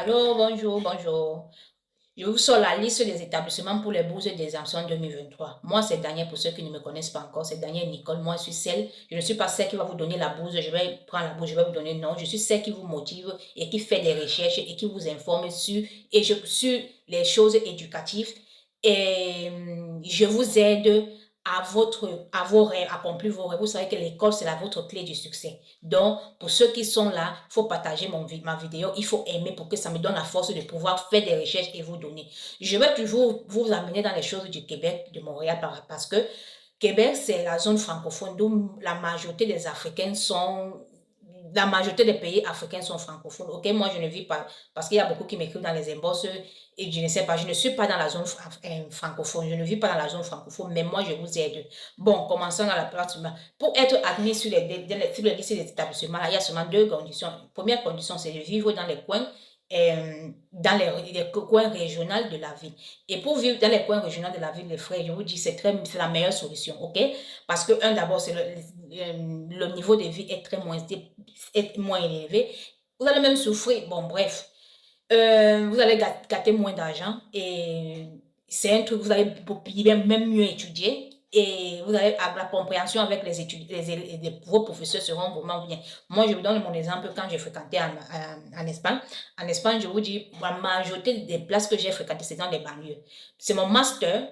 Alors, bonjour, bonjour. Je vous sors la liste des établissements pour les bourses d'exemption 2023. Moi, c'est Daniel, pour ceux qui ne me connaissent pas encore, c'est Daniel Nicole. Moi, je suis celle, je ne suis pas celle qui va vous donner la bourse, je vais prendre la bourse, je vais vous donner non. Je suis celle qui vous motive et qui fait des recherches et qui vous informe sur les choses éducatives. Et je vous aide à vos rêves, accomplir vos rêves. Vous savez que l'école, c'est votre clé du succès. Donc, pour ceux qui sont là, il faut partager ma vidéo, il faut aimer pour que ça me donne la force de pouvoir faire des recherches et vous donner. Je vais toujours vous amener dans les choses du Québec, de Montréal, parce que Québec, c'est la zone francophone d'où la majorité des Africains sont, la majorité des pays africains sont francophones. Ok, moi je ne vis pas, parce qu'il y a beaucoup qui m'écrivent dans les inbox et je ne sais pas, je ne suis pas dans la zone francophone, je ne vis pas dans la zone francophone, mais moi je vous aide. Bon, commençons dans la partie. Pour être admis sur les listes des établissements, il y a seulement deux conditions. Première condition, c'est de vivre dans les coins dans les coins régionaux de la ville. Et pour vivre dans les coins régionaux de la ville, les frères, je vous dis, c'est la meilleure solution, ok? Parce que, d'abord, c'est le niveau de vie est moins élevé. Vous allez même souffrir, bon, bref, vous allez gâter moins d'argent et c'est un truc, vous allez même mieux étudier et vous avez la compréhension avec les étudiants, vos professeurs seront vraiment bien. Moi, je vous donne mon exemple quand j'ai fréquenté en Espagne. En Espagne, je vous dis, la majorité des places que j'ai fréquentées, c'est dans les banlieues. C'est mon master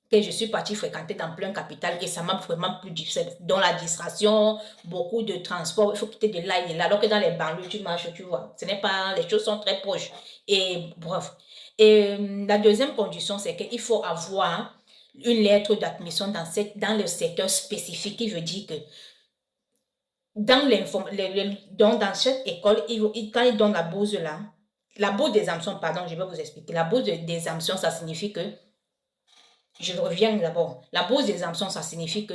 que je suis partie fréquenter dans plein capital et ça m'a vraiment plus difficile. Dans la distraction, beaucoup de transport, il faut quitter de là et de là. Alors que dans les banlieues, tu marches, tu vois. Ce n'est pas, les choses sont très proches. Et bref. Et la deuxième condition, c'est qu'il faut avoir une lettre d'admission dans le secteur spécifique qui veut dire que dans cette école, quand ils donnent la bourse là, la bourse d'exemption, pardon, je vais vous expliquer. La bourse d'exemption, ça signifie que je reviens d'abord. La bourse d'exemption, ça signifie que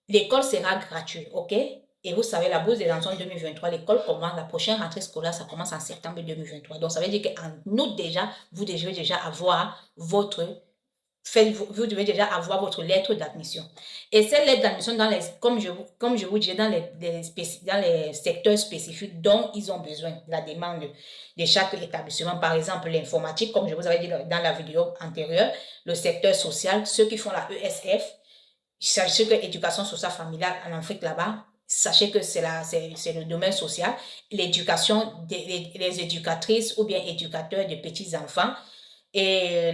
l'école sera gratuite, ok? Et vous savez, la bourse d'exemption 2023, l'école commence, la prochaine rentrée scolaire, ça commence en septembre 2023. Donc, ça veut dire qu'en août déjà, vous devez déjà avoir vous devez déjà avoir votre lettre d'admission. Et cette lettre d'admission, comme je vous disais, dans les secteurs spécifiques dont ils ont besoin, la demande de chaque établissement, par exemple l'informatique, comme je vous avais dit dans la vidéo antérieure, le secteur social, ceux qui font la ESF, sachez que l'éducation sociale familiale en Afrique là-bas, sachez que c'est le domaine social, l'éducation les éducatrices ou bien éducateurs de petits-enfants, et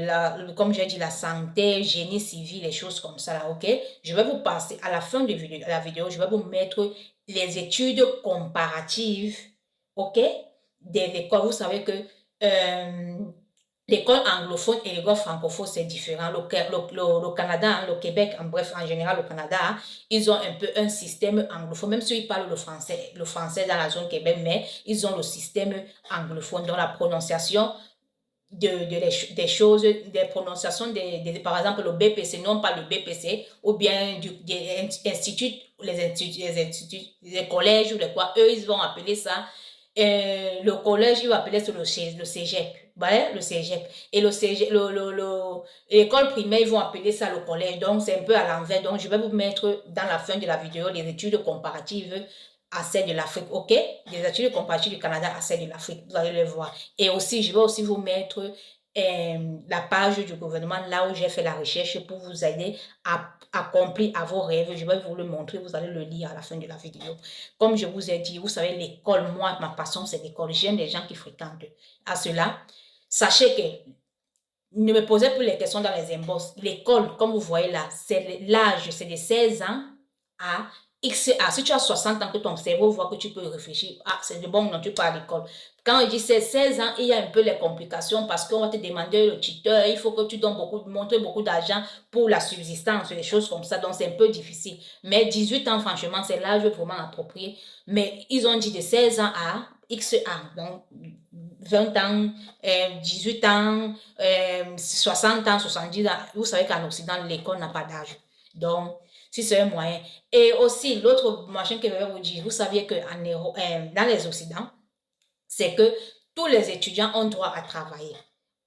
comme j'ai dit, la santé, génie civil, les choses comme ça, là, ok? Je vais vous passer, à la fin de la vidéo, je vais vous mettre les études comparatives, ok? De l'école. Vous savez que l'école anglophone et l'école francophone, c'est différent. Le Canada, hein, le Québec, en bref, en général, le Canada, hein, ils ont un peu un système anglophone, même s'ils parlent le français dans la zone Québec, mais ils ont le système anglophone dans la prononciation des choses, des prononciations, par exemple le BPC, non pas le BPC, ou bien des instituts, les collèges ou les quoi, eux, ils vont appeler ça, le collège, ils vont appeler ça le cégep. Ouais, le cégep. Et l'école primaire, ils vont appeler ça le collège. Donc, c'est un peu à l'envers. Donc, je vais vous mettre dans la fin de la vidéo les études comparatives à celles de l'Afrique, ok? Les études comparatives du Canada à celles de l'Afrique, vous allez le voir. Et aussi, je vais aussi vous mettre la page du gouvernement, là où j'ai fait la recherche pour vous aider à accomplir à vos rêves. Je vais vous le montrer, vous allez le lire à la fin de la vidéo. Comme je vous ai dit, vous savez, l'école, moi, ma passion, c'est l'école. J'aime les gens qui fréquentent. À cela, sachez que ne me posez plus les questions dans les inbox. L'école, comme vous voyez là, c'est l'âge, c'est de 16 ans à XA. Si tu as 60 ans, que ton cerveau voit que tu peux réfléchir, ah, c'est de bon, non, tu pars à l'école. Quand on dit c'est 16 ans, il y a un peu les complications parce qu'on va te demander le tuteur, il faut que tu donnes montres beaucoup d'argent pour la subsistance, des choses comme ça, donc c'est un peu difficile. Mais 18 ans, franchement, c'est l'âge vraiment approprié. Mais ils ont dit de 16 ans à XA, donc 20 ans, 18 ans, 60 ans, 70 ans. Vous savez qu'en Occident, l'école n'a pas d'âge. Donc, si c'est un moyen. Et aussi, l'autre machin que je vais vous dire, vous saviez que dans les Occidents, c'est que tous les étudiants ont droit à travailler.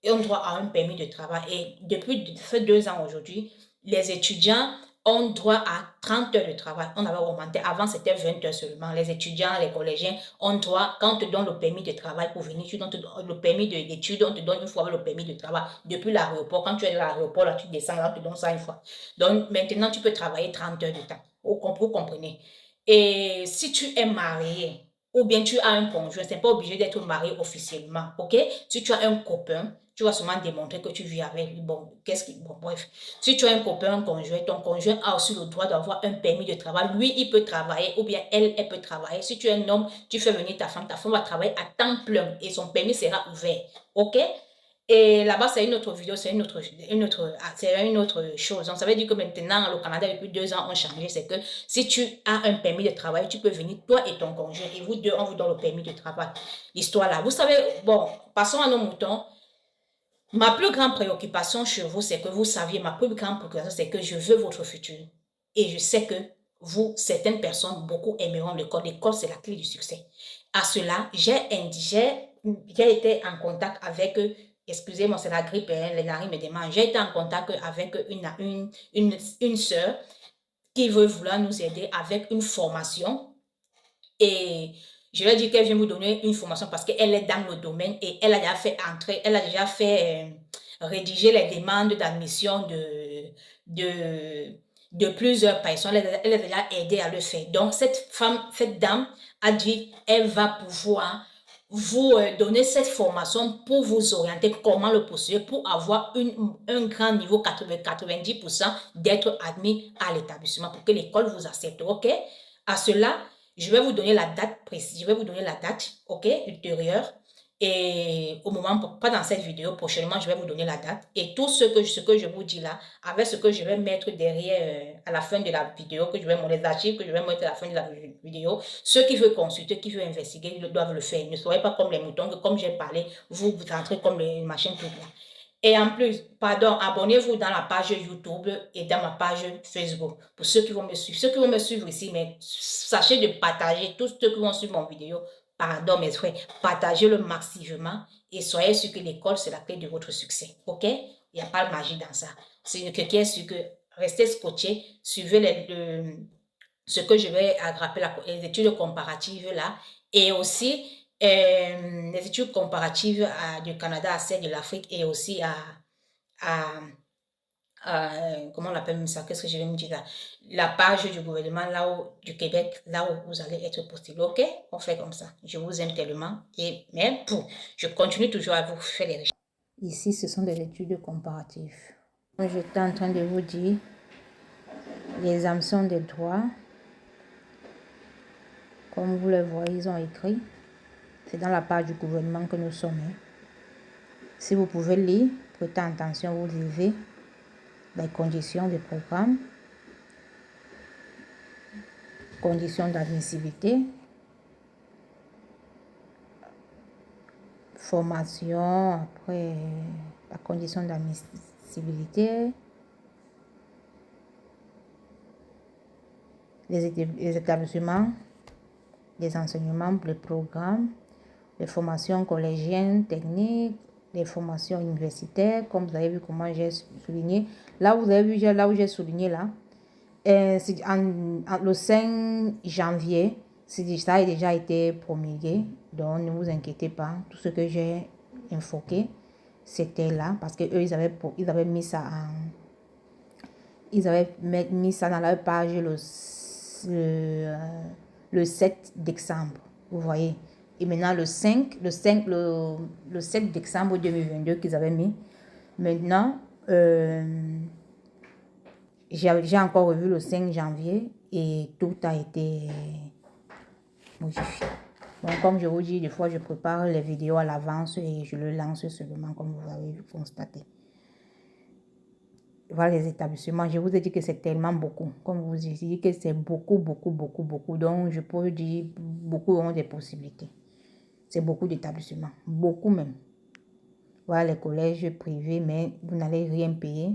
Et ont droit à un permis de travail. Et depuis ces 2 ans aujourd'hui, les étudiants on doit à 30 heures de travail. On avait augmenté. Avant, c'était 20 heures seulement. Les étudiants, les collégiens, on doit, quand on te donne le permis de travail pour venir, tu donnes le permis d'études, on te donne une fois avec le permis de travail depuis l'aéroport. Quand tu es à l'aéroport, là, tu descends, là, on te donne ça une fois. Donc, maintenant, tu peux travailler 30 heures de temps. Vous comprenez? Et si tu es marié, ou bien tu as un conjoint, c'est pas obligé d'être marié officiellement, ok? Si tu as un copain, tu vas seulement démontrer que tu vis avec lui. Bon, bon, bref. Si tu as un copain, un conjoint, ton conjoint a aussi le droit d'avoir un permis de travail. Lui, il peut travailler, ou bien elle peut travailler. Si tu es un homme, tu fais venir ta femme va travailler à temps plein et son permis sera ouvert, ok? Et là-bas, c'est une autre vidéo, c'est une autre chose. Donc, ça veut dire que maintenant, au Canada, depuis 2 ans, on changé. C'est que si tu as un permis de travail, tu peux venir, toi et ton conjoint, et vous deux, on vous donne le permis de travail. L'histoire là. Vous savez, bon, passons à nos moutons. Ma plus grande préoccupation sur vous, c'est que vous saviez, ma plus grande préoccupation, c'est que je veux votre futur. Et je sais que vous, certaines personnes, beaucoup aimeront l'école. L'école, c'est la clé du succès. À cela, j'ai été en contact avec, excusez-moi, c'est la grippe, hein, les narines me demandent. J'ai été en contact avec une sœur qui veut vouloir nous aider avec une formation. Et je lui ai dit qu'elle vient vous donner une formation parce qu'elle est dans le domaine et elle a déjà fait entrer, elle a déjà fait rédiger les demandes d'admission de plusieurs personnes. Elle a déjà aidé à le faire. Donc, cette dame a dit, elle va pouvoir vous donner cette formation pour vous orienter comment le poursuivre pour avoir un grand niveau 90% d'être admis à l'établissement pour que l'école vous accepte. OK? À cela, je vais vous donner la date précise, je vais vous donner la date, ok, ultérieure. Et au moment, pas dans cette vidéo, prochainement, je vais vous donner la date. Et tout ce que je vous dis là, avec ce que je vais mettre derrière, à la fin de la vidéo, les archives que je vais mettre à la fin de la vidéo, ceux qui veulent consulter, qui veulent investiguer, ils doivent le faire. Ne soyez pas comme les moutons, que comme j'ai parlé, vous entrez comme les machines toutes là. Et en plus, pardon, abonnez-vous dans la page YouTube et dans ma page Facebook. Pour ceux qui vont me suivre. Ceux qui vont me suivre ici, mais sachez de partager. Tous ceux qui vont suivre mon vidéo, pardon mes frères, partagez-le massivement et soyez sûr que l'école, c'est la clé de votre succès. OK? Il n'y a pas de magie dans ça. C'est quelqu'un sûr que restez scotché, suivez ce que je vais aggraper, les études comparatives là. Et aussi, les études comparatives du Canada à celles de l'Afrique et aussi à comment on appelle ça, qu'est-ce que je vais me dire là, la page du gouvernement là où, du Québec, là où vous allez être postulé. Ok, on fait comme ça. Je vous aime tellement et mais je continue toujours à vous faire les recherches. Ici, ce sont des études comparatives. J'étais en train de vous dire les exemptions des droits. Comme vous le voyez, ils ont écrit. C'est dans la page du gouvernement que nous sommes. Si vous pouvez lire, prêtez attention, vous lisez les conditions du programme, conditions d'admissibilité, formation, après la condition d'admissibilité, les établissements, les enseignements, les programmes, les formations collégiennes, techniques, les formations universitaires, comme vous avez vu comment j'ai souligné. Là, vous avez vu, là où j'ai souligné là, c'est le 5 janvier, ça a déjà été promulgué, donc ne vous inquiétez pas, tout ce que j'ai infoqué, c'était là, parce que eux ils avaient mis ça mis ça dans leur page le 7 décembre, vous voyez. Et maintenant le 7 décembre 2022 qu'ils avaient mis. Maintenant, j'ai encore revu le 5 janvier et tout a été modifié. Donc, comme je vous dis, des fois, je prépare les vidéos à l'avance et je le lance seulement, comme vous avez constaté. Voilà les établissements. Je vous ai dit que c'est tellement beaucoup. Comme vous ai dit que c'est beaucoup, beaucoup, beaucoup, beaucoup. Donc, je peux dire beaucoup ont des possibilités. C'est beaucoup d'établissements. Beaucoup même. Voilà les collèges privés, mais vous n'allez rien payer.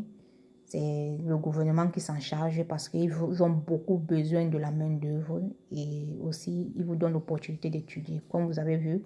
C'est le gouvernement qui s'en charge parce qu'ils ont beaucoup besoin de la main d'œuvre et aussi ils vous donnent l'opportunité d'étudier. Comme vous avez vu,